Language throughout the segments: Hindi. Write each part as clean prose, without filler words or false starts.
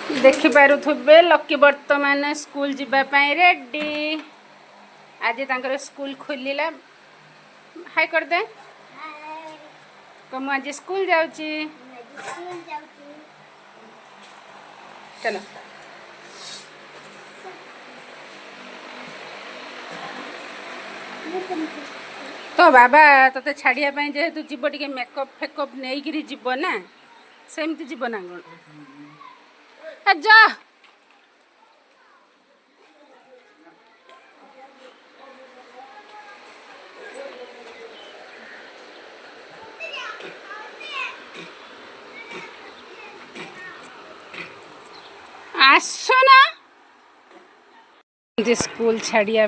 देखिपे लकी बर्तमान स्कूल जीवाई रेडी। आज तक स्कूल खोलिला। हाय कर दे। कम आज स्कूल जाऊची। चलो तो बाबा ते छाड़िया जेहेतु जीव टे मेकअप फेकअप नहीं कि जीव ना सेमती जीव ना कौन जा आसना स्कूल छाड़िया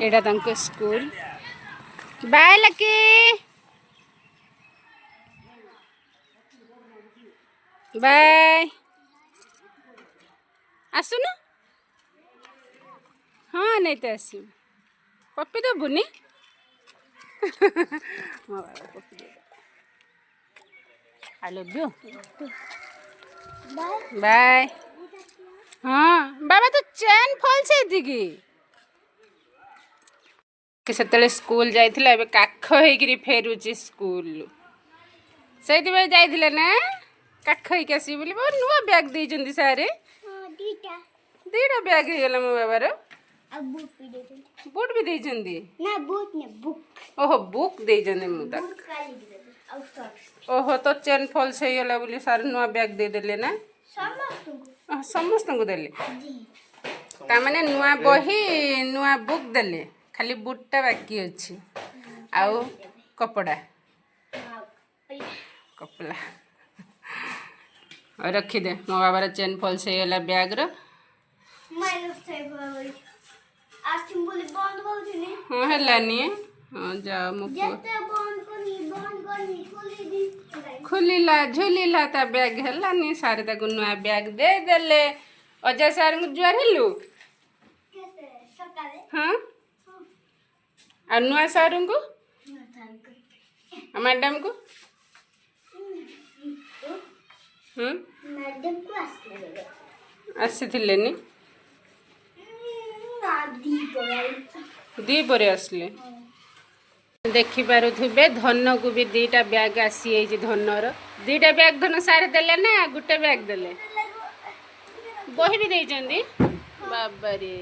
एटा तंको स्कूल। बाय लकी बाय आसुन। हाँ नहीं तो आस पपी देबुनि आई लव यू बाय। हाँ बाबा तो चैन फॉल्स है कि से स्कूल जाइथिला एबे काख होइकरी फेरुची स्कूल से जाइथिले ना काख होइक आसी बोली बहुत नुआ बैग देइचंदी सारे दीटा बैग हे गेला मो बाबार बूट भी देइचंदी ना बूट ने बुक ओहो बुक देइचंदी मु तक ओहो तो चैन फॉल्स हे गेला बोली सारे नुआ बैग दे देले ना समस्त को देले ता माने नुआ बही नुआ बुक देले खाली बुटटा बाकी अच्छी आउ कपड़ा कपड़ा और रखी दे मो बाबार चेन फॉल्स हो गला बैग रो हाँ हेलानी हाँ जा मो खुलिला झुलिला ता बैग हेलानी सारे ताको नुआ बैग दे देले अजय सार को जुआर हेलु हाँ और नुआ सारू को मैडम को आसी दी परे आसले देखिपे धन को भी दीटा बैग आसी धनर दीटा बैग धन सारे देले ना गोटे बैग देले बही भी देइचंदी बाबारे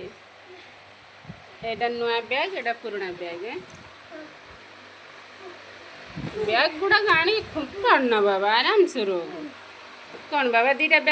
एटा नुआ बैग एटा पुराना बैग बैग गुड़ा गाणी खूब ना बाबा आराम से रो कौन बाबा दीटा